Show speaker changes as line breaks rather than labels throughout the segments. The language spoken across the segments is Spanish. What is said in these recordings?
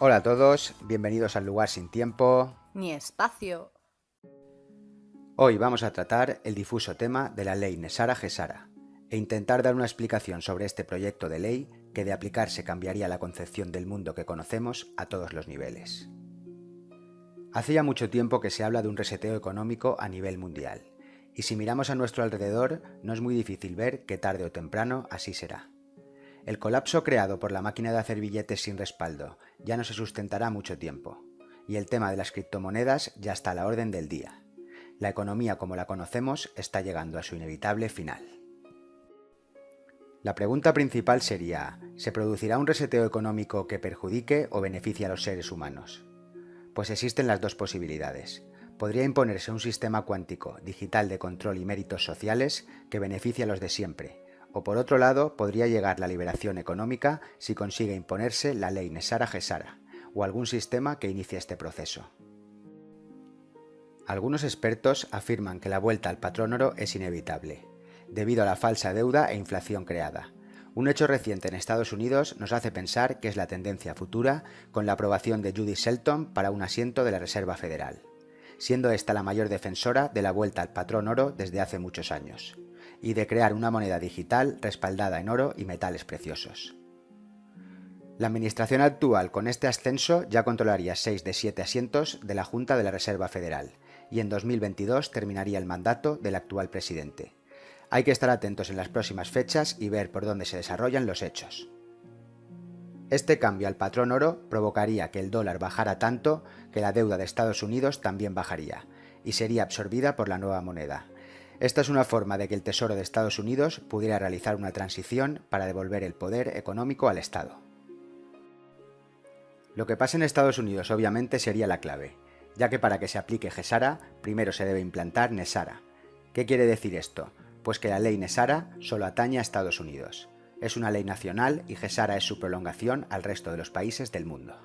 Hola a todos, bienvenidos al Lugar Sin Tiempo.
Ni espacio.
Hoy vamos a tratar el difuso tema de la ley Nesara-Gesara e intentar dar una explicación sobre este proyecto de ley que de aplicarse cambiaría la concepción del mundo que conocemos a todos los niveles. Hace ya mucho tiempo que se habla de un reseteo económico a nivel mundial, y si miramos a nuestro alrededor no es muy difícil ver que tarde o temprano así será. El colapso creado por la máquina de hacer billetes sin respaldo ya no se sustentará mucho tiempo, y el tema de las criptomonedas ya está a la orden del día. La economía como la conocemos está llegando a su inevitable final. La pregunta principal sería, ¿se producirá un reseteo económico que perjudique o beneficie a los seres humanos? Pues existen las dos posibilidades. Podría imponerse un sistema cuántico, digital de control y méritos sociales que beneficie a los de siempre, o por otro lado podría llegar la liberación económica si consigue imponerse la ley Nesara-Gesara, o algún sistema que inicie este proceso. Algunos expertos afirman que la vuelta al patrón oro es inevitable, debido a la falsa deuda e inflación creada. Un hecho reciente en Estados Unidos nos hace pensar que es la tendencia futura con la aprobación de Judy Shelton para un asiento de la Reserva Federal, siendo esta la mayor defensora de la vuelta al patrón oro desde hace muchos años, y de crear una moneda digital respaldada en oro y metales preciosos. La administración actual con este ascenso ya controlaría 6 de 7 asientos de la Junta de la Reserva Federal, y en 2022 terminaría el mandato del actual presidente. Hay que estar atentos en las próximas fechas y ver por dónde se desarrollan los hechos. Este cambio al patrón oro provocaría que el dólar bajara tanto que la deuda de Estados Unidos también bajaría, y sería absorbida por la nueva moneda. Esta es una forma de que el Tesoro de Estados Unidos pudiera realizar una transición para devolver el poder económico al Estado. Lo que pasa en Estados Unidos obviamente sería la clave, ya que para que se aplique Gesara, primero se debe implantar Nesara. ¿Qué quiere decir esto? Pues que la ley Nesara solo atañe a Estados Unidos. Es una ley nacional y Gesara es su prolongación al resto de los países del mundo.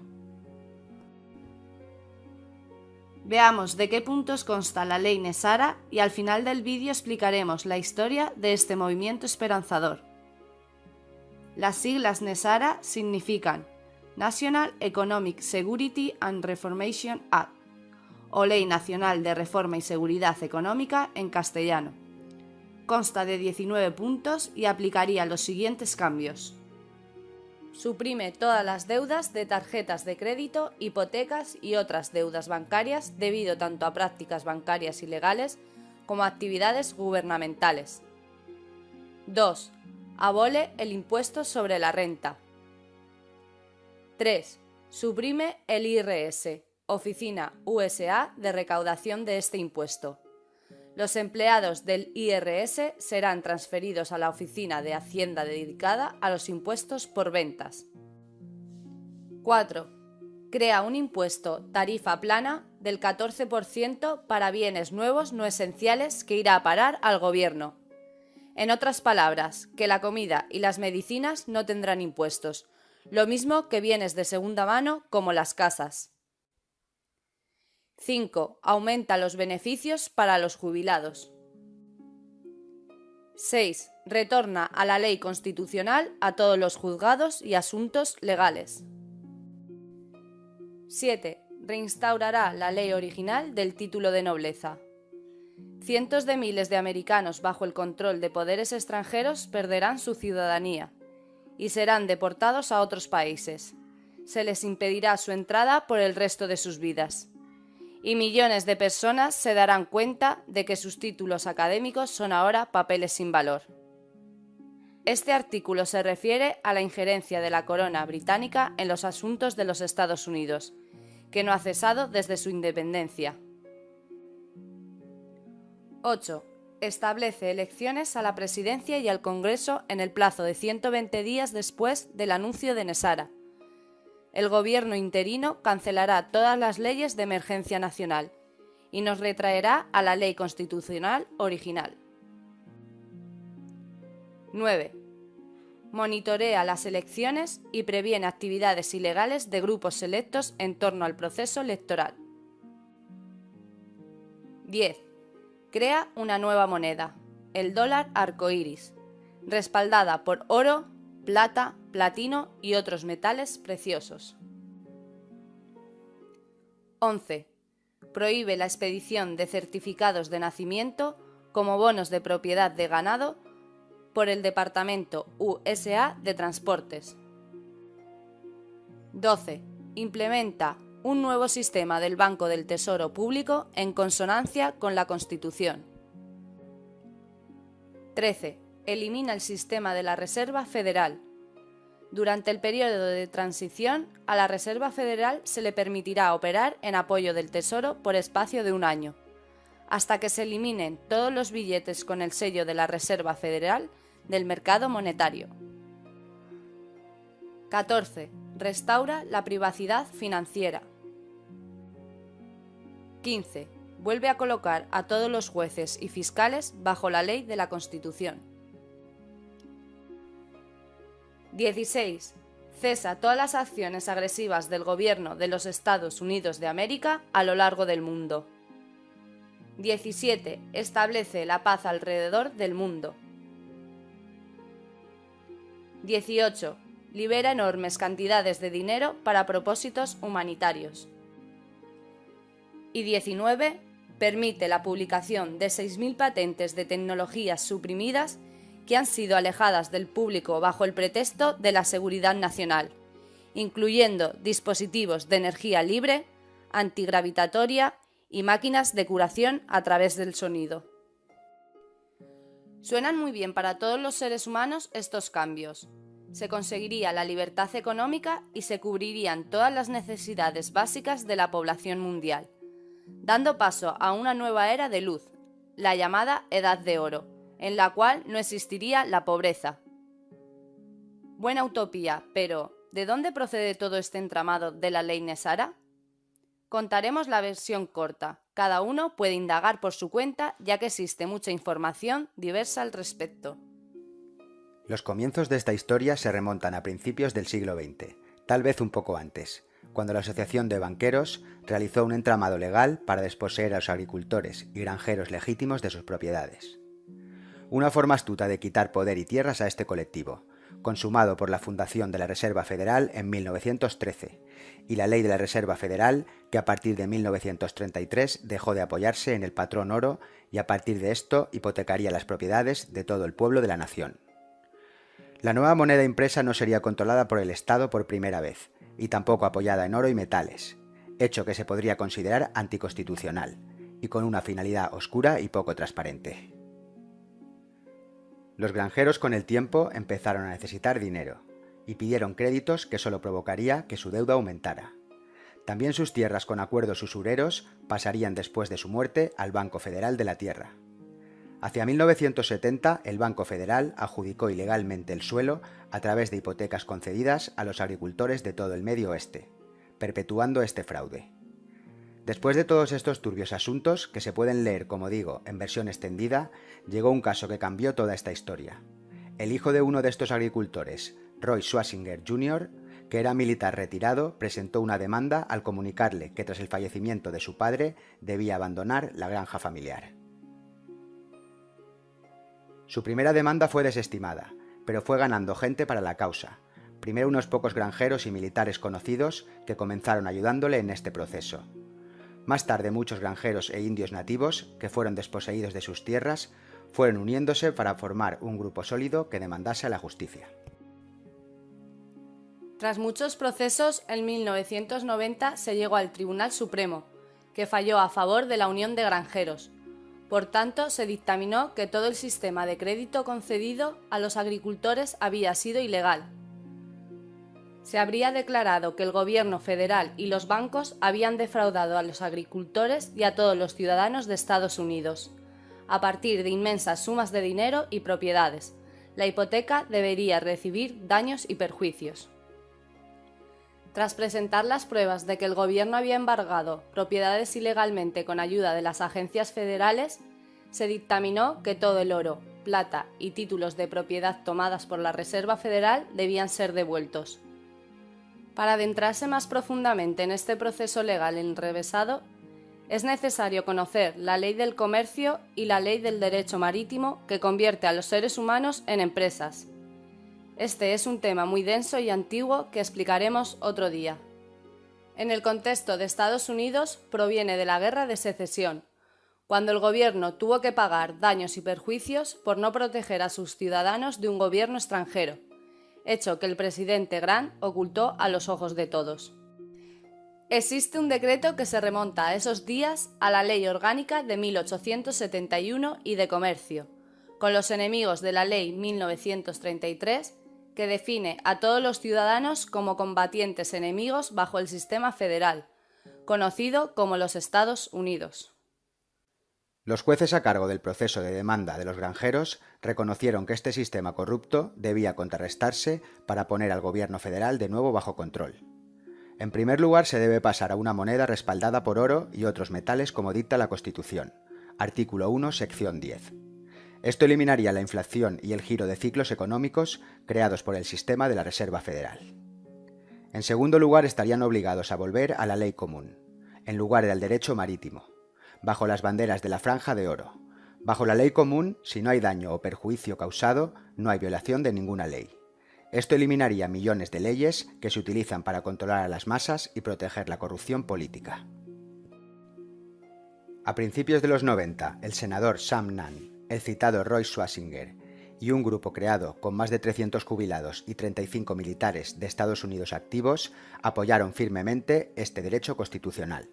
Veamos de qué puntos consta la ley Nesara y al final del vídeo explicaremos la historia de este movimiento esperanzador. Las siglas Nesara significan National Economic Security and Reformation Act, o Ley Nacional de Reforma y Seguridad Económica en castellano. Consta de 19 puntos y aplicaría los siguientes cambios. Suprime todas las deudas de tarjetas de crédito, hipotecas y otras deudas bancarias debido tanto a prácticas bancarias ilegales como a actividades gubernamentales. 2. Abole el impuesto sobre la renta. 3. Suprime el IRS, Oficina USA de recaudación de este impuesto. Los empleados del IRS serán transferidos a la Oficina de Hacienda dedicada a los impuestos por ventas. 4. Crea un impuesto tarifa plana del 14% para bienes nuevos no esenciales que irá a parar al gobierno. En otras palabras, que la comida y las medicinas no tendrán impuestos, lo mismo que bienes de segunda mano como las casas. 5. Aumenta los beneficios para los jubilados. 6. Retorna a la ley constitucional a todos los juzgados y asuntos legales. 7. Reinstaurará la ley original del título de nobleza. Cientos de miles de americanos bajo el control de poderes extranjeros perderán su ciudadanía y serán deportados a otros países. Se les impedirá su entrada por el resto de sus vidas. Y millones de personas se darán cuenta de que sus títulos académicos son ahora papeles sin valor. Este artículo se refiere a la injerencia de la corona británica en los asuntos de los Estados Unidos, que no ha cesado desde su independencia. 8. Establece elecciones a la presidencia y al Congreso en el plazo de 120 días después del anuncio de Nesara. El gobierno interino cancelará todas las leyes de emergencia nacional y nos retraerá a la ley constitucional original. 9. Monitorea las elecciones y previene actividades ilegales de grupos selectos en torno al proceso electoral. 10. Crea una nueva moneda, el dólar arcoíris, respaldada por oro, plata, platino y otros metales preciosos. 11. Prohíbe la expedición de certificados de nacimiento como bonos de propiedad de ganado por el Departamento USA de Transportes. 12. Implementa un nuevo sistema del Banco del Tesoro Público en consonancia con la Constitución. 13. Elimina el sistema de la Reserva Federal. Durante el periodo de transición, a la Reserva Federal se le permitirá operar en apoyo del Tesoro por espacio de un año, hasta que se eliminen todos los billetes con el sello de la Reserva Federal del mercado monetario. 14. Restaura la privacidad financiera. 15. Vuelve a colocar a todos los jueces y fiscales bajo la ley de la Constitución. 16. Cesa todas las acciones agresivas del gobierno de los Estados Unidos de América a lo largo del mundo. 17. Establece la paz alrededor del mundo. 18. Libera enormes cantidades de dinero para propósitos humanitarios. Y 19. Permite la publicación de 6.000 patentes de tecnologías suprimidas que han sido alejadas del público bajo el pretexto de la seguridad nacional, incluyendo dispositivos de energía libre, antigravitatoria y máquinas de curación a través del sonido. Suenan muy bien para todos los seres humanos estos cambios. Se conseguiría la libertad económica y se cubrirían todas las necesidades básicas de la población mundial, dando paso a una nueva era de luz, la llamada Edad de Oro, en la cual no existiría la pobreza. Buena utopía, pero ¿de dónde procede todo este entramado de la ley NESARA? Contaremos la versión corta. Cada uno puede indagar por su cuenta, ya que existe mucha información diversa al respecto.
Los comienzos de esta historia se remontan a principios del siglo XX, tal vez un poco antes, cuando la Asociación de Banqueros realizó un entramado legal para desposeer a los agricultores y granjeros legítimos de sus propiedades. Una forma astuta de quitar poder y tierras a este colectivo, consumado por la fundación de la Reserva Federal en 1913, y la Ley de la Reserva Federal, que a partir de 1933 dejó de apoyarse en el patrón oro y a partir de esto hipotecaría las propiedades de todo el pueblo de la nación. La nueva moneda impresa no sería controlada por el Estado por primera vez, y tampoco apoyada en oro y metales, hecho que se podría considerar anticonstitucional, y con una finalidad oscura y poco transparente. Los granjeros con el tiempo empezaron a necesitar dinero, y pidieron créditos que solo provocaría que su deuda aumentara. También sus tierras con acuerdos usureros pasarían después de su muerte al Banco Federal de la Tierra. Hacia 1970, el Banco Federal adjudicó ilegalmente el suelo a través de hipotecas concedidas a los agricultores de todo el Medio Oeste, perpetuando este fraude. Después de todos estos turbios asuntos, que se pueden leer, como digo, en versión extendida, llegó un caso que cambió toda esta historia. El hijo de uno de estos agricultores, Roy Schwasinger Jr., que era militar retirado, presentó una demanda al comunicarle que tras el fallecimiento de su padre debía abandonar la granja familiar. Su primera demanda fue desestimada, pero fue ganando gente para la causa. Primero unos pocos granjeros y militares conocidos que comenzaron ayudándole en este proceso. Más tarde muchos granjeros e indios nativos, que fueron desposeídos de sus tierras, fueron uniéndose para formar un grupo sólido que demandase a la justicia.
Tras muchos procesos, en 1990 se llegó al Tribunal Supremo, que falló a favor de la Unión de Granjeros. Por tanto, se dictaminó que todo el sistema de crédito concedido a los agricultores había sido ilegal. Se habría declarado que el gobierno federal y los bancos habían defraudado a los agricultores y a todos los ciudadanos de Estados Unidos, a partir de inmensas sumas de dinero y propiedades. La hipoteca debería recibir daños y perjuicios. Tras presentar las pruebas de que el gobierno había embargado propiedades ilegalmente con ayuda de las agencias federales, se dictaminó que todo el oro, plata y títulos de propiedad tomadas por la Reserva Federal debían ser devueltos. Para adentrarse más profundamente en este proceso legal enrevesado, es necesario conocer la ley del comercio y la ley del derecho marítimo que convierte a los seres humanos en empresas. Este es un tema muy denso y antiguo que explicaremos otro día. En el contexto de Estados Unidos proviene de la Guerra de Secesión, cuando el gobierno tuvo que pagar daños y perjuicios por no proteger a sus ciudadanos de un gobierno extranjero, hecho que el presidente Grant ocultó a los ojos de todos. Existe un decreto que se remonta a esos días a la Ley Orgánica de 1871 y de Comercio, con los enemigos de la Ley 1933, que define a todos los ciudadanos como combatientes enemigos bajo el sistema federal, conocido como los Estados Unidos.
Los jueces a cargo del proceso de demanda de los granjeros reconocieron que este sistema corrupto debía contrarrestarse para poner al gobierno federal de nuevo bajo control. En primer lugar, se debe pasar a una moneda respaldada por oro y otros metales como dicta la Constitución. Artículo 1, sección 10. Esto eliminaría la inflación y el giro de ciclos económicos creados por el sistema de la Reserva Federal. En segundo lugar, estarían obligados a volver a la ley común, en lugar del derecho marítimo, bajo las banderas de la franja de oro. Bajo la ley común, si no hay daño o perjuicio causado, no hay violación de ninguna ley. Esto eliminaría millones de leyes que se utilizan para controlar a las masas y proteger la corrupción política. A principios de los 90, el senador Sam Nunn, el citado Roy Swasinger y un grupo creado con más de 300 jubilados y 35 militares de Estados Unidos activos apoyaron firmemente este derecho constitucional.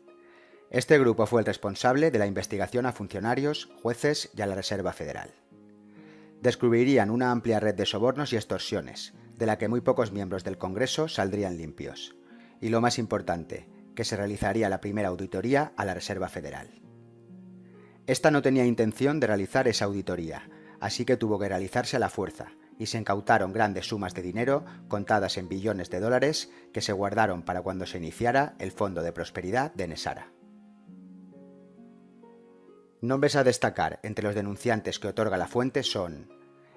Este grupo fue el responsable de la investigación a funcionarios, jueces y a la Reserva Federal. Descubrirían una amplia red de sobornos y extorsiones, de la que muy pocos miembros del Congreso saldrían limpios. Y lo más importante, que se realizaría la primera auditoría a la Reserva Federal. Esta no tenía intención de realizar esa auditoría, así que tuvo que realizarse a la fuerza, y se incautaron grandes sumas de dinero, contadas en billones de dólares, que se guardaron para cuando se iniciara el Fondo de Prosperidad de NESARA. Nombres a destacar entre los denunciantes que otorga la fuente son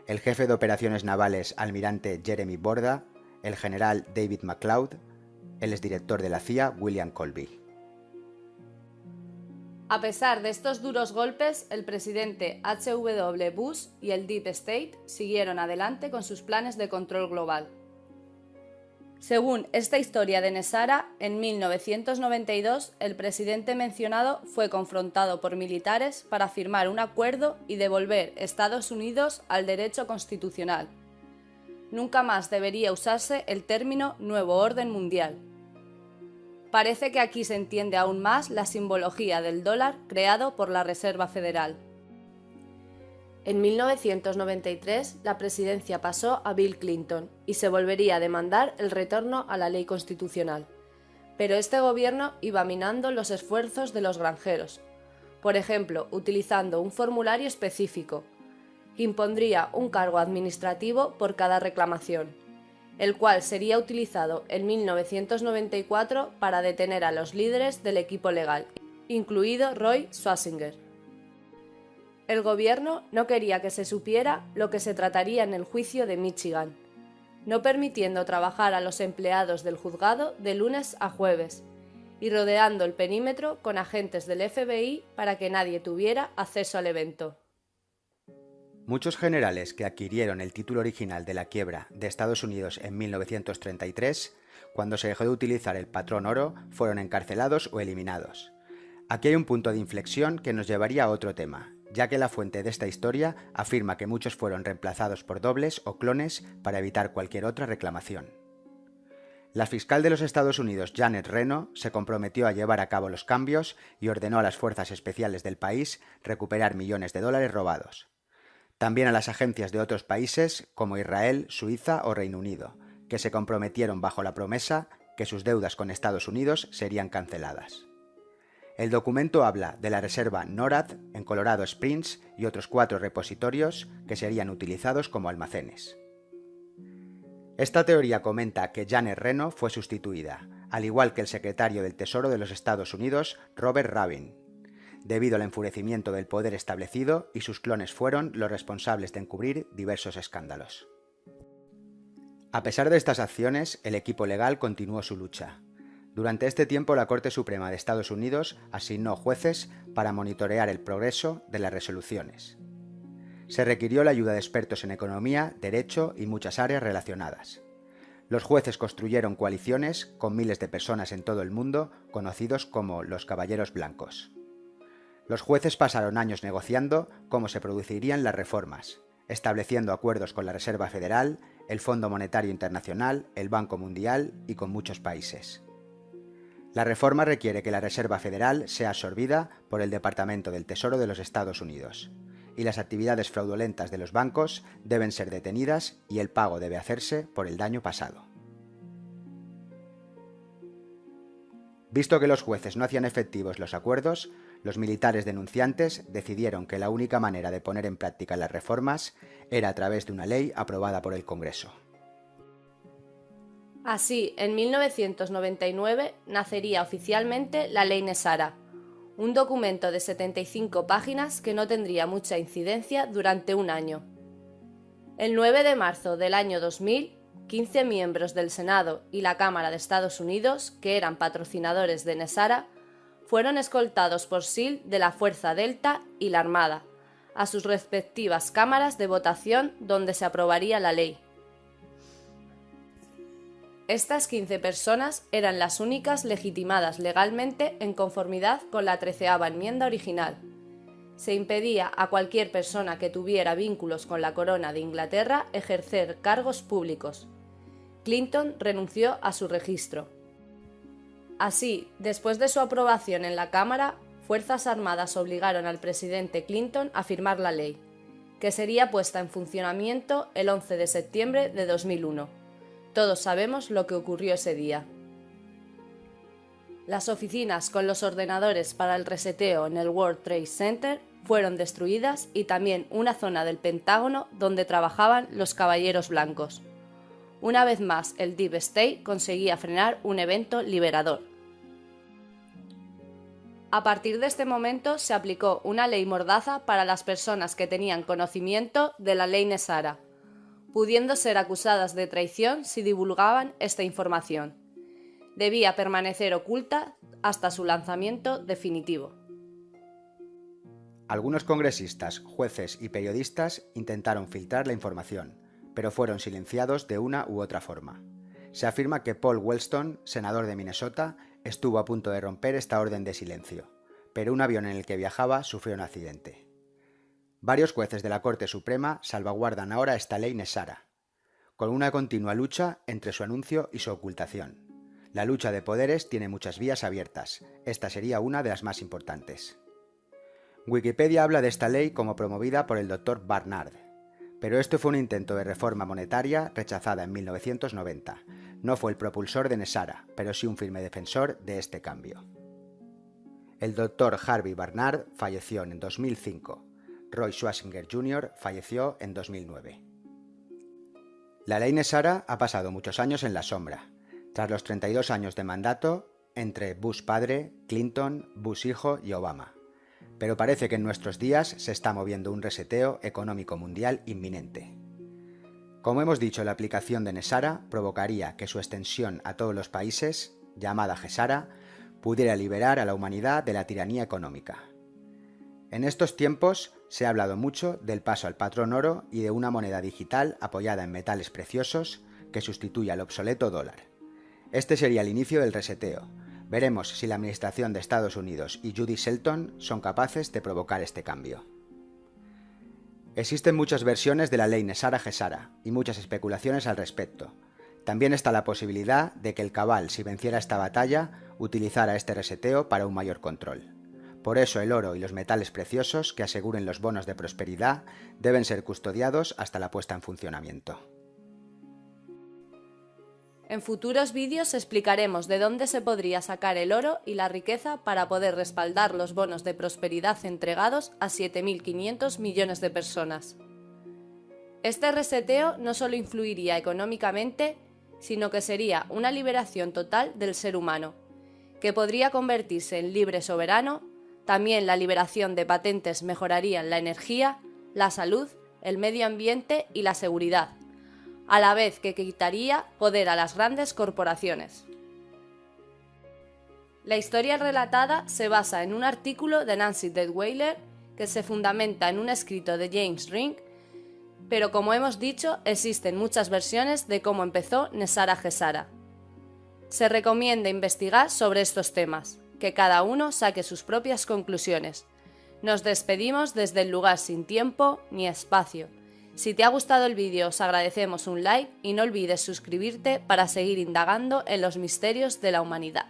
el jefe de operaciones navales almirante Jeremy Borda, el general David McLeod, el exdirector de la CIA William Colby.
A pesar de estos duros golpes, el presidente H.W. Bush y el Deep State siguieron adelante con sus planes de control global. Según esta historia de NESARA, en 1992 el presidente mencionado fue confrontado por militares para firmar un acuerdo y devolver Estados Unidos al derecho constitucional. Nunca más debería usarse el término nuevo orden mundial. Parece que aquí se entiende aún más la simbología del dólar creado por la Reserva Federal. En 1993, la presidencia pasó a Bill Clinton y se volvería a demandar el retorno a la ley constitucional. Pero este gobierno iba minando los esfuerzos de los granjeros, por ejemplo, utilizando un formulario específico, que impondría un cargo administrativo por cada reclamación, el cual sería utilizado en 1994 para detener a los líderes del equipo legal, incluido Roy Swasinger. El gobierno no quería que se supiera lo que se trataría en el juicio de Michigan, no permitiendo trabajar a los empleados del juzgado de lunes a jueves y rodeando el perímetro con agentes del FBI para que nadie tuviera acceso al evento.
Muchos generales que adquirieron el título original de la quiebra de Estados Unidos en 1933, cuando se dejó de utilizar el patrón oro, fueron encarcelados o eliminados. Aquí hay un punto de inflexión que nos llevaría a otro tema, ya que la fuente de esta historia afirma que muchos fueron reemplazados por dobles o clones para evitar cualquier otra reclamación. La fiscal de los Estados Unidos, Janet Reno, se comprometió a llevar a cabo los cambios y ordenó a las fuerzas especiales del país recuperar millones de dólares robados. También a las agencias de otros países como Israel, Suiza o Reino Unido, que se comprometieron bajo la promesa que sus deudas con Estados Unidos serían canceladas. El documento habla de la reserva NORAD en Colorado Springs y otros 4 repositorios que serían utilizados como almacenes. Esta teoría comenta que Janet Reno fue sustituida, al igual que el secretario del Tesoro de los Estados Unidos, Robert Rabin, debido al enfurecimiento del poder establecido, y sus clones fueron los responsables de encubrir diversos escándalos. A pesar de estas acciones, el equipo legal continuó su lucha. Durante este tiempo, la Corte Suprema de Estados Unidos asignó jueces para monitorear el progreso de las resoluciones. Se requirió la ayuda de expertos en economía, derecho y muchas áreas relacionadas. Los jueces construyeron coaliciones con miles de personas en todo el mundo, conocidos como los Caballeros Blancos. Los jueces pasaron años negociando cómo se producirían las reformas, estableciendo acuerdos con la Reserva Federal, el Fondo Monetario Internacional, el Banco Mundial y con muchos países. La reforma requiere que la Reserva Federal sea absorbida por el Departamento del Tesoro de los Estados Unidos, y las actividades fraudulentas de los bancos deben ser detenidas y el pago debe hacerse por el daño pasado. Visto que los jueces no hacían efectivos los acuerdos, los militares denunciantes decidieron que la única manera de poner en práctica las reformas era a través de una ley aprobada por el Congreso.
Así, en 1999 nacería oficialmente la Ley Nesara, un documento de 75 páginas que no tendría mucha incidencia durante un año. El 9 de marzo del año 2000, 15 miembros del Senado y la Cámara de Estados Unidos, que eran patrocinadores de Nesara, fueron escoltados por SEAL de la Fuerza Delta y la Armada, a sus respectivas cámaras de votación donde se aprobaría la ley. Estas 15 personas eran las únicas legitimadas legalmente en conformidad con la 13ª enmienda original. Se impedía a cualquier persona que tuviera vínculos con la corona de Inglaterra ejercer cargos públicos. Clinton renunció a su registro. Así, después de su aprobación en la Cámara, Fuerzas Armadas obligaron al presidente Clinton a firmar la ley, que sería puesta en funcionamiento el 11 de septiembre de 2001. Todos sabemos lo que ocurrió ese día. Las oficinas con los ordenadores para el reseteo en el World Trade Center fueron destruidas y también una zona del Pentágono donde trabajaban los Caballeros Blancos. Una vez más, el Deep State conseguía frenar un evento liberador. A partir de este momento se aplicó una ley mordaza para las personas que tenían conocimiento de la ley Nesara, pudiendo ser acusadas de traición si divulgaban esta información. Debía permanecer oculta hasta su lanzamiento definitivo.
Algunos congresistas, jueces y periodistas intentaron filtrar la información, pero fueron silenciados de una u otra forma. Se afirma que Paul Wellstone, senador de Minnesota, estuvo a punto de romper esta orden de silencio, pero un avión en el que viajaba sufrió un accidente. Varios jueces de la Corte Suprema salvaguardan ahora esta ley Nesara, con una continua lucha entre su anuncio y su ocultación. La lucha de poderes tiene muchas vías abiertas, esta sería una de las más importantes. Wikipedia habla de esta ley como promovida por el Dr. Barnard, pero esto fue un intento de reforma monetaria rechazada en 1990. No fue el propulsor de Nesara, pero sí un firme defensor de este cambio. El Dr. Harvey Barnard falleció en 2005. Roy Schwasinger Jr. falleció en 2009. La ley Nesara ha pasado muchos años en la sombra. Tras los 32 años de mandato entre Bush padre, Clinton, Bush hijo y Obama. Pero parece que en nuestros días se está moviendo un reseteo económico mundial inminente. Como hemos dicho, la aplicación de Nesara provocaría que su extensión a todos los países, llamada GESARA, pudiera liberar a la humanidad de la tiranía económica. En estos tiempos se ha hablado mucho del paso al patrón oro y de una moneda digital apoyada en metales preciosos que sustituya al obsoleto dólar. Este sería el inicio del reseteo. Veremos si la administración de Estados Unidos y Judy Shelton son capaces de provocar este cambio. Existen muchas versiones de la ley Nesara-GESARA y muchas especulaciones al respecto. También está la posibilidad de que el Cabal, si venciera esta batalla, utilizara este reseteo para un mayor control. Por eso el oro y los metales preciosos que aseguren los bonos de prosperidad deben ser custodiados hasta la puesta en funcionamiento.
En futuros vídeos explicaremos de dónde se podría sacar el oro y la riqueza para poder respaldar los bonos de prosperidad entregados a 7.500 millones de personas. Este reseteo no solo influiría económicamente, sino que sería una liberación total del ser humano, que podría convertirse en libre soberano. También la liberación de patentes mejorarían la energía, la salud, el medio ambiente y la seguridad, a la vez que quitaría poder a las grandes corporaciones. La historia relatada se basa en un artículo de Nancy Detweiler que se fundamenta en un escrito de James Rink Pero como hemos dicho, existen muchas versiones de cómo empezó Nesara Gesara. Se recomienda investigar sobre estos temas, que cada uno saque sus propias conclusiones. Nos despedimos desde el lugar sin tiempo ni espacio. Si te ha gustado el vídeo, os agradecemos un like y no olvides suscribirte para seguir indagando en los misterios de la humanidad.